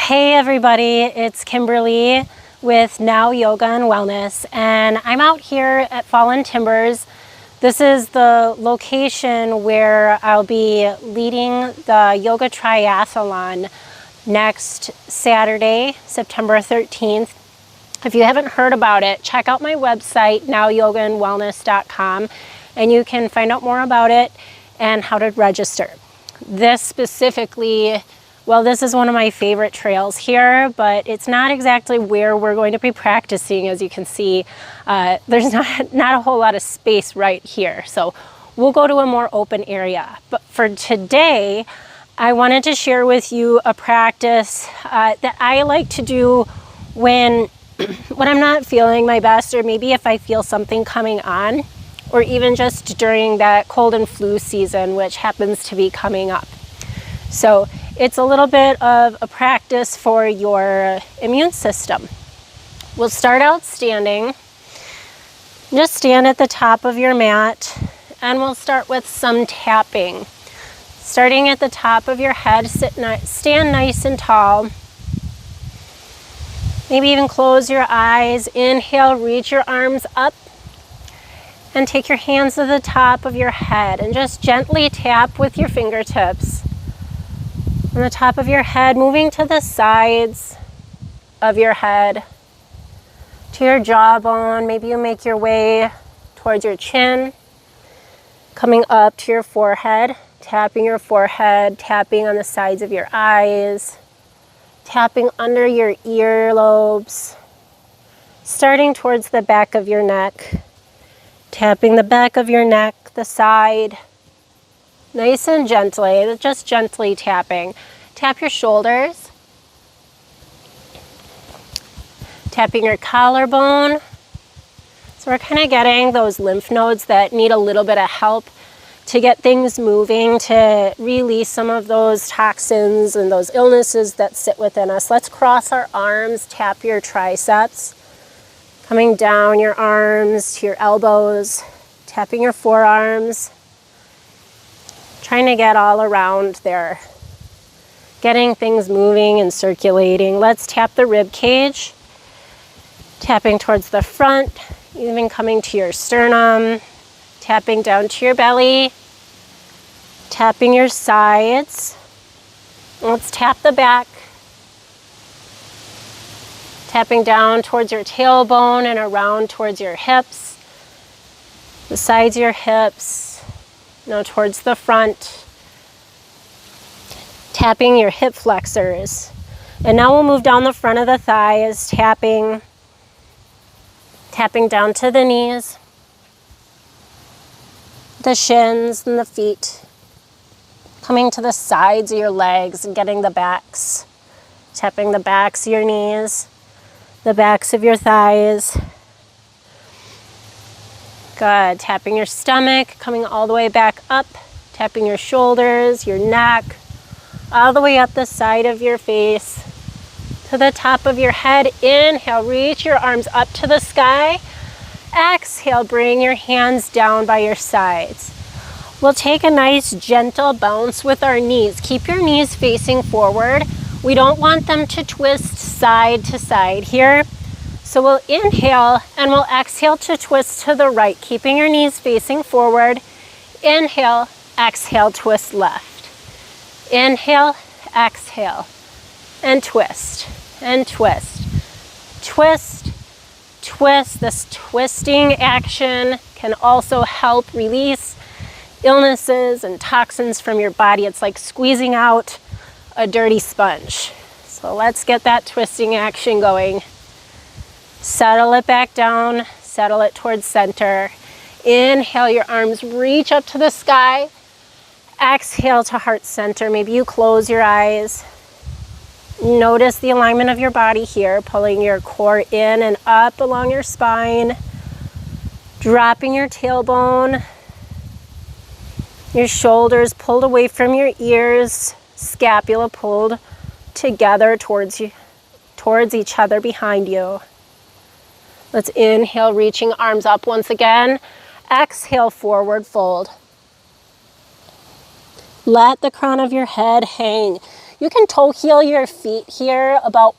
Hey everybody, it's Kimberly with Now Yoga and Wellness, and I'm out here at Fallen Timbers. This is the location where I'll be leading the yoga triathlon next Saturday, September 13th. If you haven't heard about it, check out my website, nowyogaandwellness.com, and you can find out more about it and how to register. This specifically, well, this is one of my favorite trails here, but it's not exactly where we're going to be practicing. As you can see, there's not a whole lot of space right here. So we'll go to a more open area. But for today, I wanted to share with you a practice that I like to do when I'm not feeling my best, or maybe if I feel something coming on, or even just during that cold and flu season, which happens to be coming up. So it's a little bit of a practice for your immune system. We'll start out standing. Just stand at the top of your mat, and we'll start with some tapping. Starting at the top of your head, stand nice and tall. Maybe even close your eyes. Inhale, reach your arms up, and take your hands to the top of your head and just gently tap with your fingertips on the top of your head, moving to the sides of your head, to your jawbone. Maybe you make your way towards your chin, coming up to your forehead, tapping your forehead, tapping on the sides of your eyes, tapping under your earlobes, starting towards the back of your neck, tapping the back of your neck, the side, nice and gently, just gently tapping. Tap your shoulders, tapping your collarbone. So we're kind of getting those lymph nodes that need a little bit of help to get things moving, to release some of those toxins and those illnesses that sit within us. Let's cross our arms, tap your triceps, coming down your arms to your elbows, tapping your forearms, trying to get all around there, getting things moving and circulating. Let's tap the rib cage, tapping towards the front, even coming to your sternum, tapping down to your belly, tapping your sides. Let's tap the back, tapping down towards your tailbone and around towards your hips, the sides of your hips, now towards the front, tapping your hip flexors. And now we'll move down the front of the thighs, tapping down to the knees, the shins and the feet, coming to the sides of your legs and getting the backs, tapping the backs of your knees, the backs of your thighs. Good. Tapping your stomach, coming all the way back up, tapping your shoulders, your neck, all the way up the side of your face to the top of your head. Inhale, reach your arms up to the sky. Exhale, bring your hands down by your sides. We'll take a nice gentle bounce with our knees. Keep your knees facing forward. We don't want them to twist side to side here. So we'll inhale and we'll exhale to twist to the right, keeping your knees facing forward. Inhale, exhale, twist left. Inhale, exhale, and twist, and twist. Twist, twist. This twisting action can also help release illnesses and toxins from your body. It's like squeezing out a dirty sponge. So let's get that twisting action going. Settle it back down, settle it towards center. Inhale, your arms reach up to the sky. Exhale to heart center. Maybe you close your eyes. Notice the alignment of your body here, pulling your core in and up along your spine, dropping your tailbone, your shoulders pulled away from your ears, scapula pulled together towards each other behind you. Let's inhale, reaching arms up once again. Exhale, forward fold. Let the crown of your head hang. You can toe heel your feet here about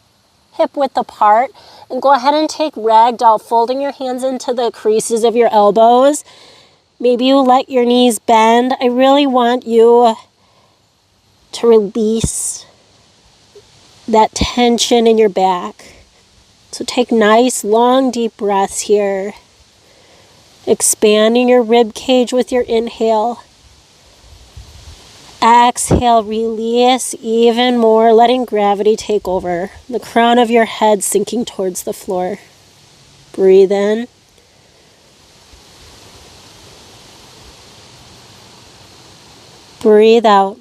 hip width apart and go ahead and take ragdoll, folding your hands into the creases of your elbows. Maybe you let your knees bend. I really want you to release that tension in your back. So take nice, long, deep breaths here. Expanding your rib cage with your inhale. Exhale, release even more, letting gravity take over. The crown of your head sinking towards the floor. Breathe in. Breathe out.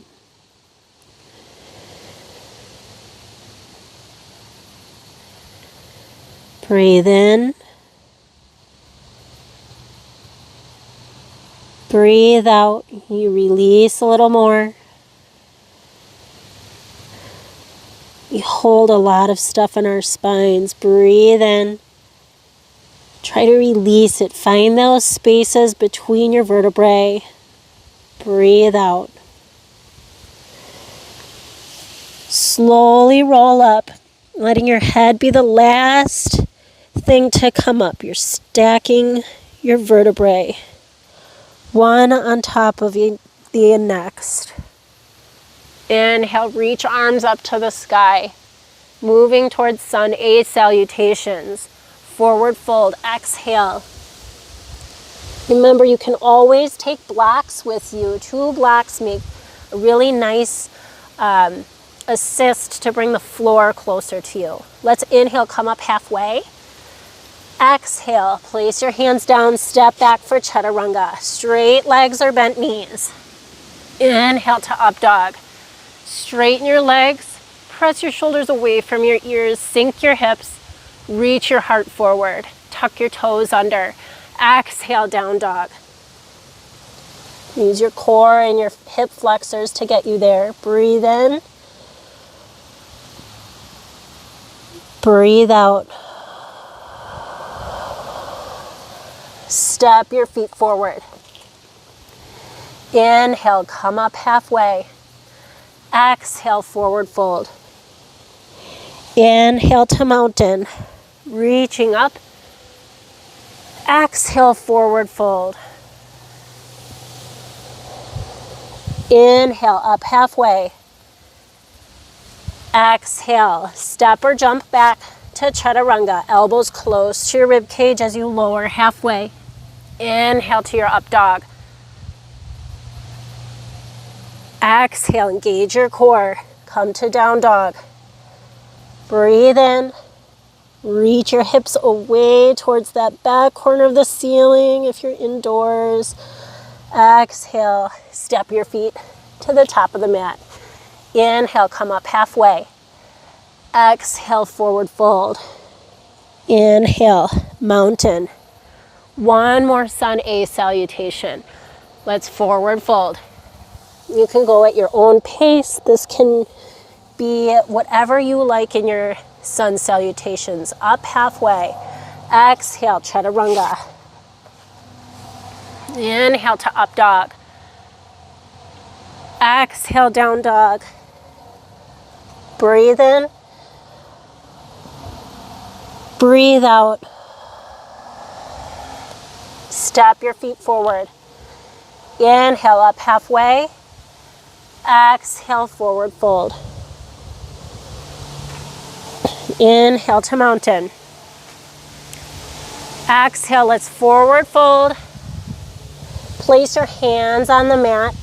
Breathe in. Breathe out. You release a little more. We hold a lot of stuff in our spines. Breathe in. Try to release it. Find those spaces between your vertebrae. Breathe out. Slowly roll up, letting your head be the last thing to come up. You're stacking your vertebrae, one on top of the next. Inhale, reach arms up to the sky, moving towards sun A salutations. Forward fold, exhale. Remember, you can always take blocks with you. 2 blocks make a really nice assist to bring the floor closer to you. Let's inhale, come up halfway. Exhale, place your hands down, step back for chaturanga. Straight legs or bent knees. Inhale to up dog. Straighten your legs, press your shoulders away from your ears, sink your hips, reach your heart forward, tuck your toes under. Exhale, down dog. Use your core and your hip flexors to get you there. Breathe in. Breathe out. Step your feet forward. Inhale, come up halfway. Exhale, forward fold. Inhale to mountain. Reaching up. Exhale, forward fold. Inhale, up halfway. Exhale, step or jump back to chaturanga. Elbows close to your rib cage as you lower halfway. Inhale to your up dog. Exhale, engage your core. Come to down dog. Breathe in. Reach your hips away towards that back corner of the ceiling if you're indoors. Exhale, step your feet to the top of the mat. Inhale, come up halfway. Exhale, forward fold. Inhale, mountain. One more sun A salutation. Let's forward fold. You can go at your own pace. This can be whatever you like in your sun salutations. Up halfway. Exhale, chaturanga. Inhale to up dog. Exhale, down dog. Breathe in. Breathe out. Step your feet forward. Inhale, up halfway. Exhale, forward fold. Inhale to mountain. Exhale, let's forward fold. Place your hands on the mat.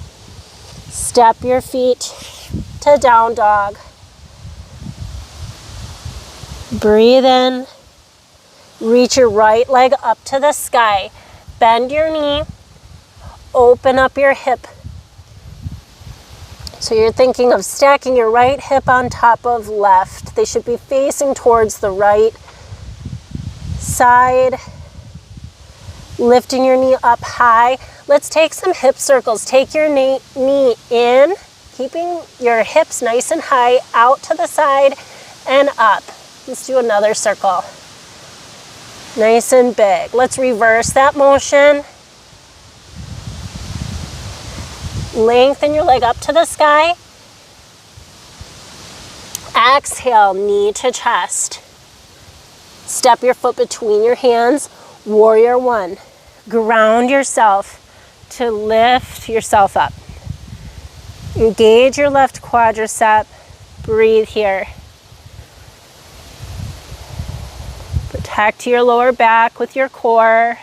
Step your feet to down dog. Breathe in. Reach your right leg up to the sky. Bend your knee. Open up your hip. So you're thinking of stacking your right hip on top of left. They should be facing towards the right side. Lifting your knee up high. Let's take some hip circles. Take your knee in, keeping your hips nice and high, out to the side and up. Let's do another circle. Nice and big. Let's reverse that motion. Lengthen your leg up to the sky. Exhale, knee to chest. Step your foot between your hands, warrior one. Ground yourself to lift yourself up. Engage your left quadricep. Breathe here. Protect your lower back with your core.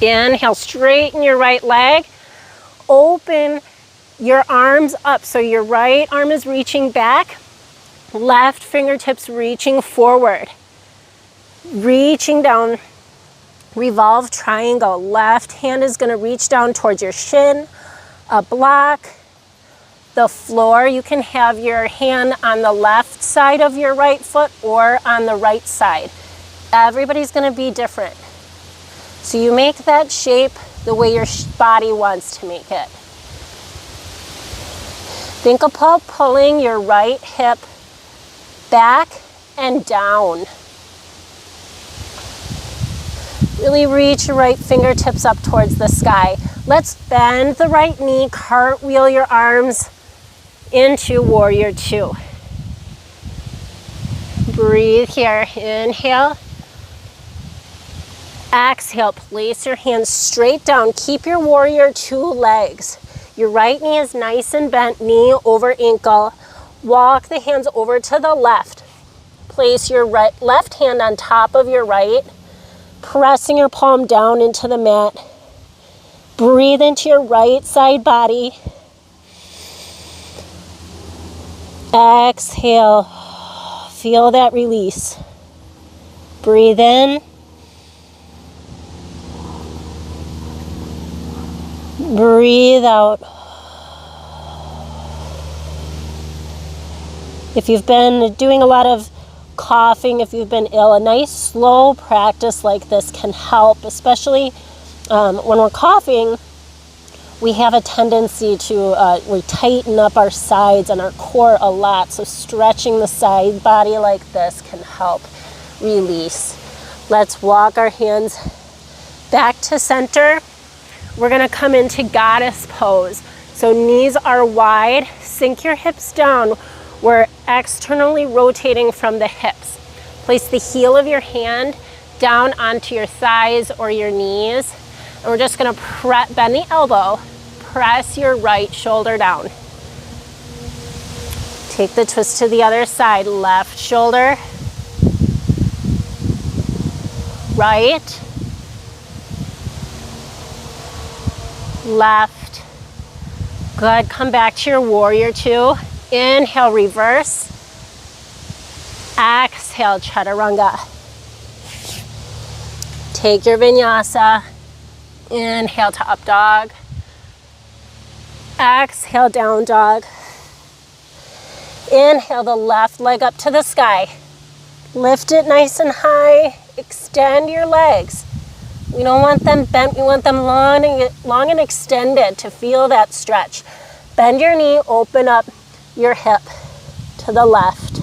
Inhale, straighten your right leg. Open your arms up so your right arm is reaching back. Left fingertips reaching forward. Reaching down. Revolve triangle. Left hand is going to reach down towards your shin, a block, the floor. You can have your hand on the left side of your right foot or on the right side. Everybody's going to be different. So you make that shape the way your body wants to make it. Think about pulling your right hip back and down. Really reach your right fingertips up towards the sky. Let's bend the right knee, cartwheel your arms into warrior two. Breathe here. Inhale. Exhale. Place your hands straight down. Keep your warrior two legs. Your right knee is nice and bent, knee over ankle. Walk the hands over to the left. Place your left hand on top of your right. Pressing your palm down into the mat. Breathe into your right side body. Exhale. Feel that release. Breathe in. Breathe out. If you've been doing a lot of coughing, if you've been ill, a nice slow practice like this can help, especially when we're coughing. We have a tendency to we tighten up our sides and our core a lot, so stretching the side body like this can help release. Let's walk our hands back to center. We're going to come into goddess pose. So knees are wide, sink your hips down. We're externally rotating from the hips. Place the heel of your hand down onto your thighs or your knees. And we're just going to bend the elbow. Press your right shoulder down. Take the twist to the other side. Left shoulder. Right. Left. Good. Come back to your warrior two. Inhale, reverse. Exhale, chaturanga. Take your vinyasa. Inhale to up dog. Exhale, down dog. Inhale the left leg up to the sky. Lift it nice and high. Extend your legs. We don't want them bent, we want them long and extended to feel that stretch. Bend your knee, open up your hip to the left.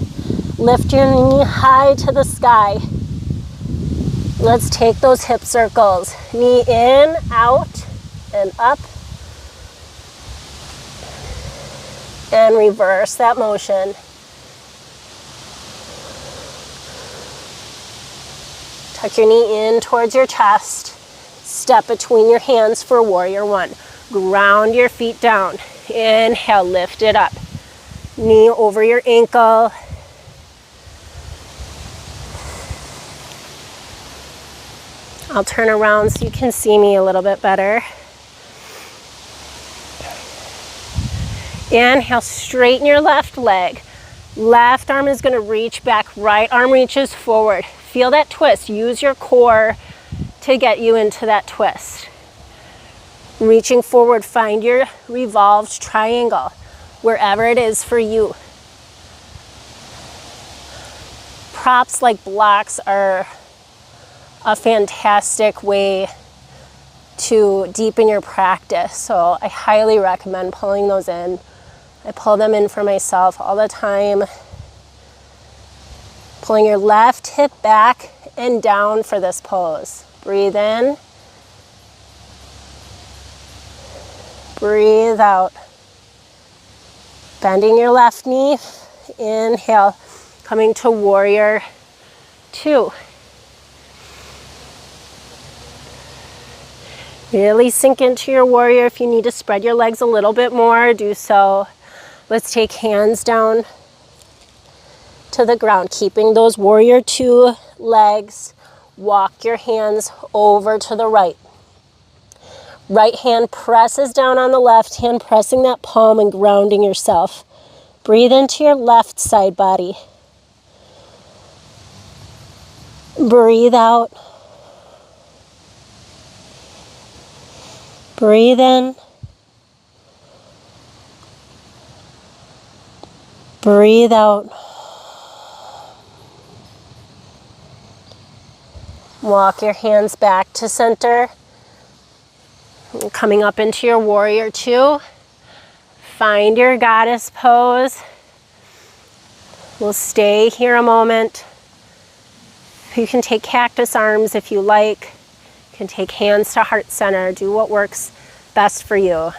Lift your knee high to the sky. Let's take those hip circles. Knee in, out, and up. And reverse that motion. Tuck your knee in towards your chest. Step between your hands for warrior one. Ground your feet down. Inhale, lift it up. Knee over your ankle. I'll turn around so you can see me a little bit better. Inhale, straighten your left leg. Left arm is going to reach back, right arm reaches forward. Feel that twist. Use your core to get you into that twist. Reaching forward, find your revolved triangle, wherever it is for you. Props like blocks are a fantastic way to deepen your practice, so I highly recommend pulling those in. I pull them in for myself all the time. Pulling your left hip back and down for this pose. Breathe in. Breathe out. Bending your left knee. Inhale, coming to warrior 2. Really sink into your warrior. If you need to spread your legs a little bit more, do so. Let's take hands down to the ground, keeping those warrior 2 legs. Walk your hands over to the right. Right hand presses down on the left hand, pressing that palm and grounding yourself. Breathe into your left side body. Breathe out. Breathe in. Breathe out. Walk your hands back to center. Coming up into your warrior 2. Find your goddess pose. We'll stay here a moment. You can take cactus arms if you like. You can take hands to heart center. Do what works best for you.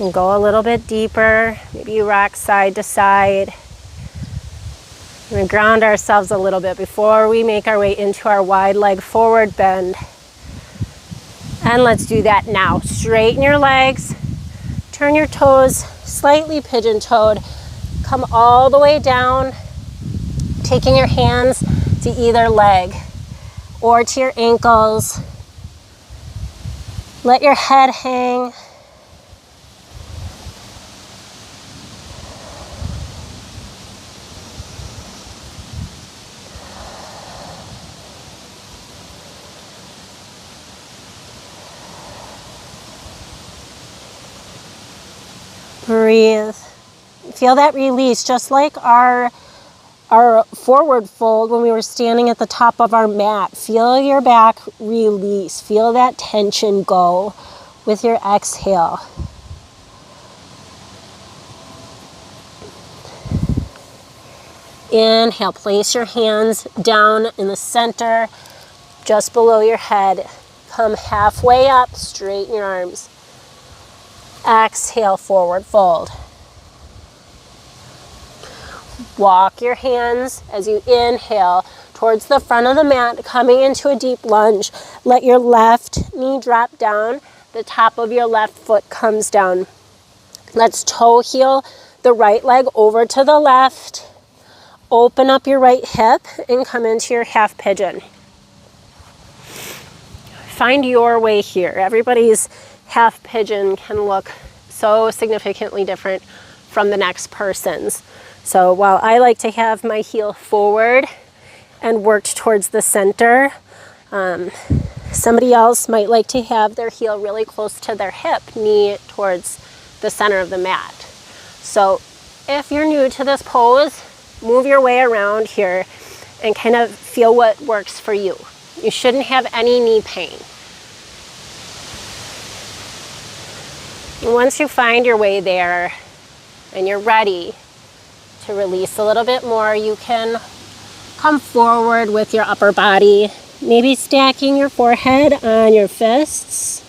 And go a little bit deeper. Maybe you rock side to side. We're going to ground ourselves a little bit before we make our way into our wide leg forward bend. And let's do that now. Straighten your legs. Turn your toes slightly pigeon-toed. Come all the way down, taking your hands to either leg or to your ankles. Let your head hang. Breathe. Feel that release, just like our forward fold when we were standing at the top of our mat. Feel your back release. Feel that tension go with your exhale. Inhale, place your hands down in the center, just below your head. Come halfway up, straighten your arms. Exhale, forward fold. Walk your hands as you inhale towards the front of the mat, coming into a deep lunge. Let your left knee drop down. The top of your left foot comes down. Let's toe heel the right leg over to the left. Open up your right hip and come into your half pigeon. Find your way here. Everybody's half pigeon can look so significantly different from the next person's. So while I like to have my heel forward and worked towards the center, somebody else might like to have their heel really close to their hip, knee towards the center of the mat. So if you're new to this pose, move your way around here and kind of feel what works for you. You shouldn't have any knee pain. Once you find your way there and you're ready to release a little bit more, you can come forward with your upper body, maybe stacking your forehead on your fists.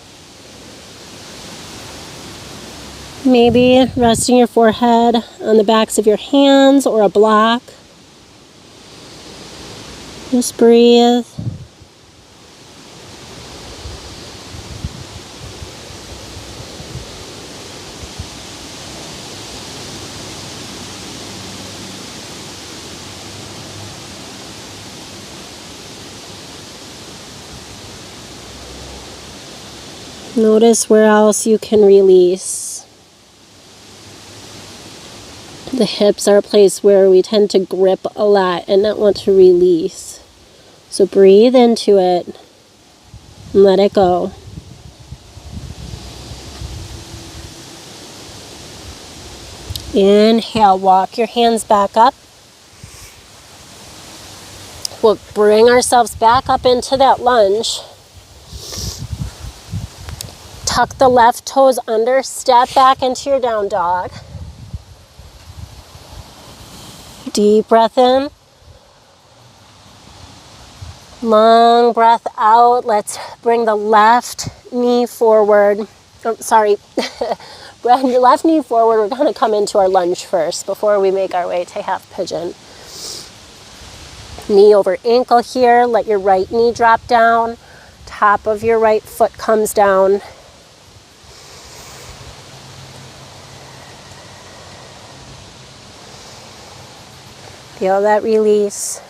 Maybe resting your forehead on the backs of your hands or a block. Just breathe. Notice where else you can release. The hips are a place where we tend to grip a lot and not want to release. So breathe into it and let it go. Inhale, walk your hands back up. We'll bring ourselves back up into that lunge. Tuck the left toes under, step back into your down dog. Deep breath in. Long breath out. Let's bring the left knee forward. Oh, sorry. Bend your left knee forward. We're going to come into our lunge first before we make our way to half pigeon. Knee over ankle here. Let your right knee drop down. Top of your right foot comes down. Feel that release.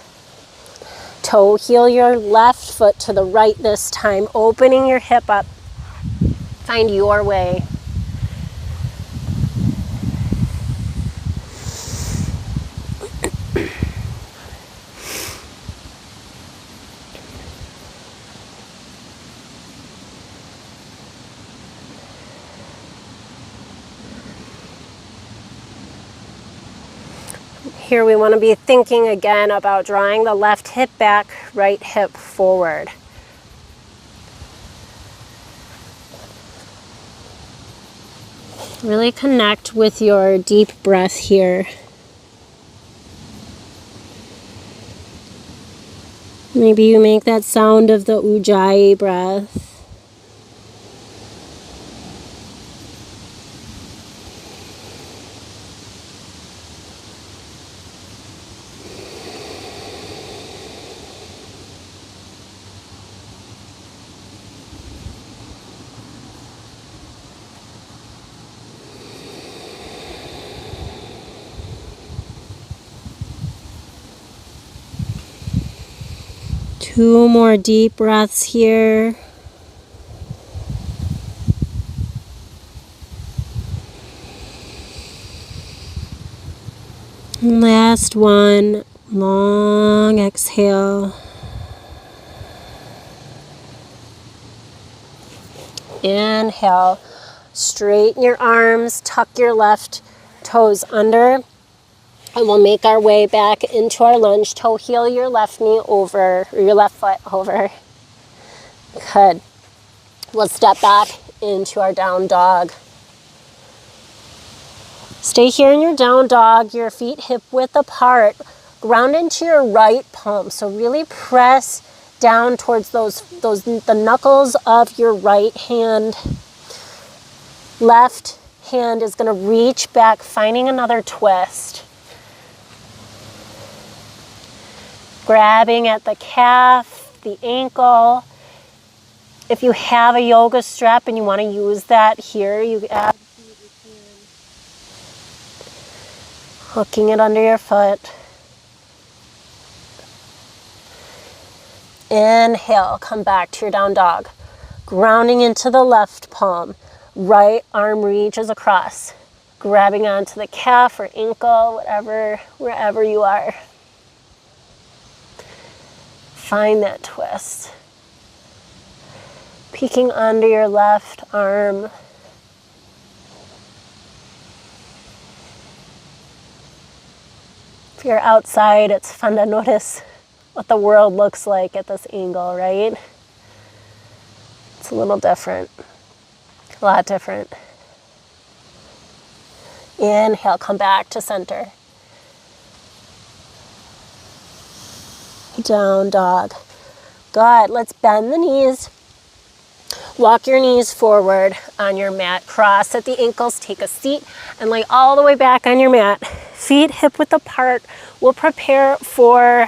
Toe heel your left foot to the right this time, opening your hip up. Find your way. Here we want to be thinking again about drawing the left hip back, right hip forward. Really connect with your deep breath here. Maybe you make that sound of the Ujjayi breath. Two more deep breaths here. And last one, long exhale. Inhale, straighten your arms, tuck your left toes under. And we'll make our way back into our lunge. Toe heel your left knee over, or your left foot over. Good. We'll step back into our down dog. Stay here in your down dog, your feet hip width apart. Ground into your right palm. So really press down towards the knuckles of your right hand. Left hand is going to reach back, finding another twist. Grabbing at the calf, the ankle. If you have a yoga strap and you want to use that here, you absolutely can. Hooking it under your foot. Inhale, come back to your down dog. Grounding into the left palm. Right arm reaches across. Grabbing onto the calf or ankle, wherever you are. Find that twist. Peeking under your left arm. If you're outside, it's fun to notice what the world looks like at this angle, right? It's a little different. A lot different. Inhale, come back to center. Down dog. Good. Let's bend the knees. Walk your knees forward on your mat. Cross at the ankles. Take a seat and lay all the way back on your mat. Feet hip width apart. We'll prepare for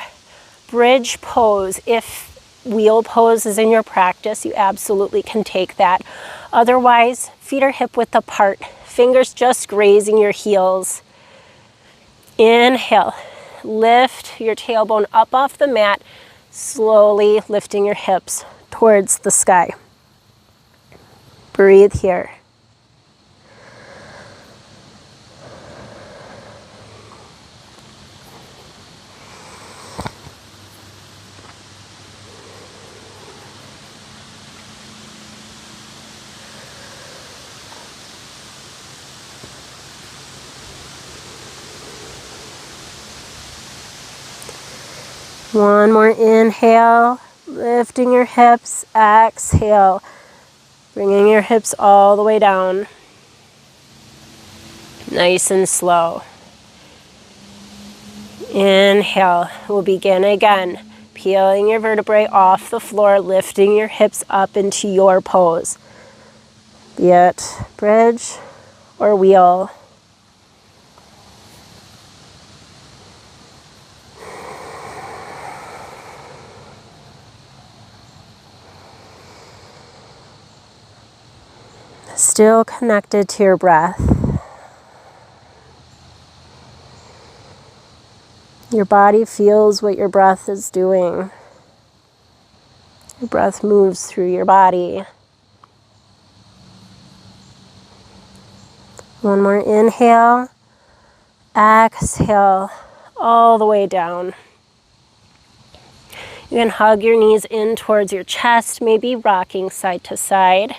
bridge pose. If wheel pose is in your practice, you absolutely can take that. Otherwise, feet are hip width apart. Fingers just grazing your heels. Inhale. Lift your tailbone up off the mat, slowly lifting your hips towards the sky. Breathe here. One more inhale, lifting your hips, exhale, bringing your hips all the way down. Nice and slow. Inhale, we'll begin again. peeling your vertebrae off the floor, lifting your hips up into your pose. Be it bridge or wheel. Still connected to your breath. Your body feels what your breath is doing. Your breath moves through your body. One more inhale. Exhale all the way down. You can hug your knees in towards your chest, maybe rocking side to side.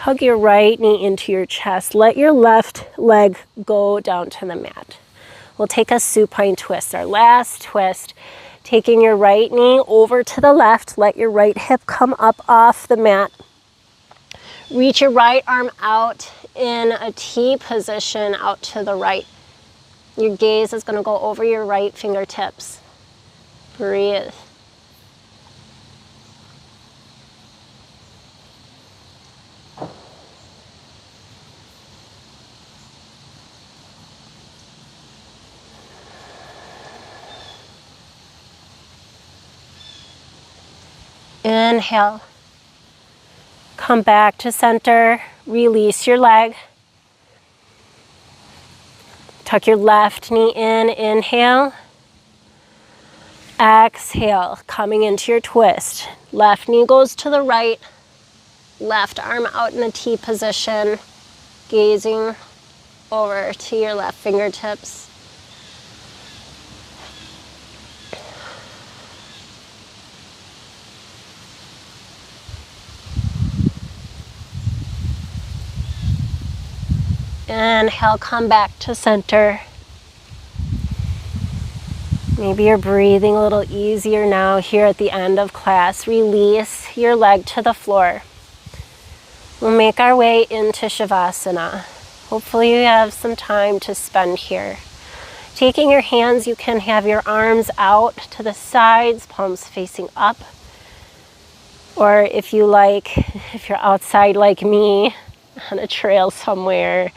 Hug your right knee into your chest. Let your left leg go down to the mat. We'll take a supine twist, our last twist. Taking your right knee over to the left. Let your right hip come up off the mat. Reach your right arm out in a T position out to the right. Your gaze is going to go over your right fingertips. Breathe. Inhale. Come back to center. Release your leg. Tuck your left knee in. Inhale. Exhale. Coming into your twist. Left knee goes to the right. Left arm out in a T position. Gazing over to your left fingertips. Inhale, come back to center. Maybe you're breathing a little easier now here at the end of class. Release your leg to the floor. We'll make our way into Shavasana. Hopefully you have some time to spend here. Taking your hands, you can have your arms out to the sides, palms facing up. Or if you like, if you're outside like me, on a trail somewhere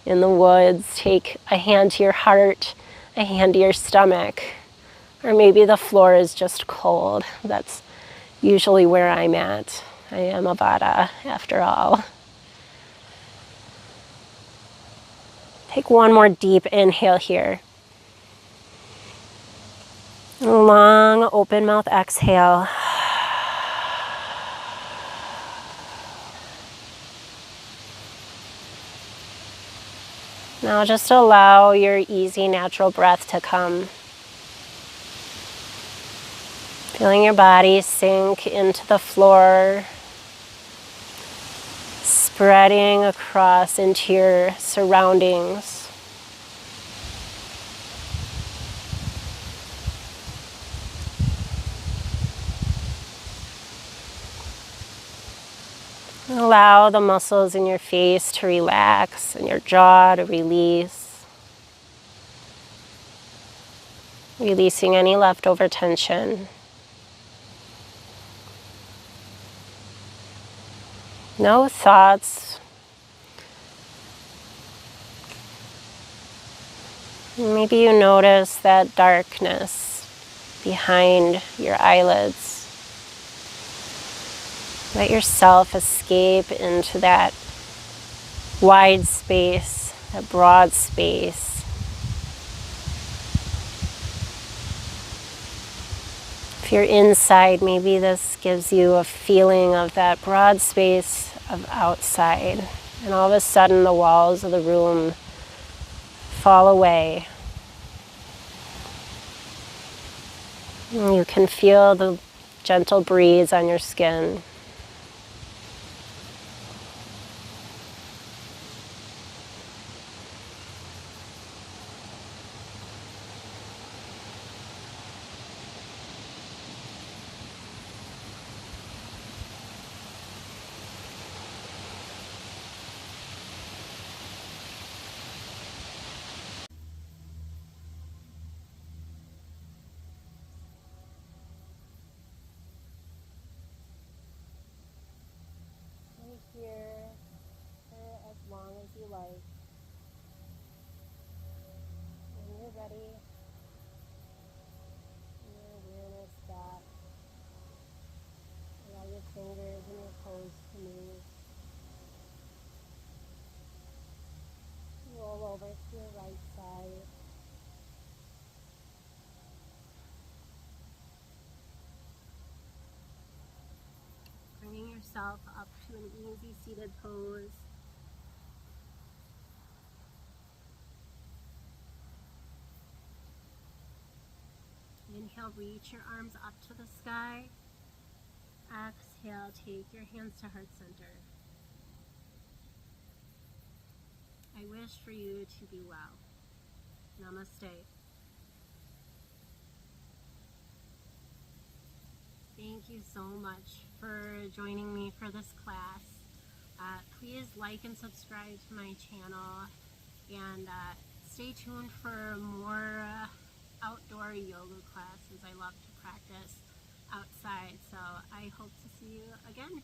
in the woods, take a hand to your heart, a hand to your stomach. Or maybe the floor is just cold. That's usually where I'm at. I am a Vata after all. Take one more deep inhale here. Long open mouth exhale. Now just allow your easy natural breath to come. Feeling your body sink into the floor, spreading across into your surroundings. Allow the muscles in your face to relax and your jaw to release. Releasing any leftover tension. No thoughts. Maybe you notice that darkness behind your eyelids. Let yourself escape into that wide space, that broad space. If you're inside, maybe this gives you a feeling of that broad space of outside. And all of a sudden the walls of the room fall away. And you can feel the gentle breeze on your skin. yourself up to an easy seated pose. Inhale, reach your arms up to the sky. Exhale, take your hands to heart center. I wish for you to be well. Namaste. Thank you so much for joining me for this class. Please like and subscribe to my channel, and stay tuned for more outdoor yoga classes. I love to practice outside, so I hope to see you again.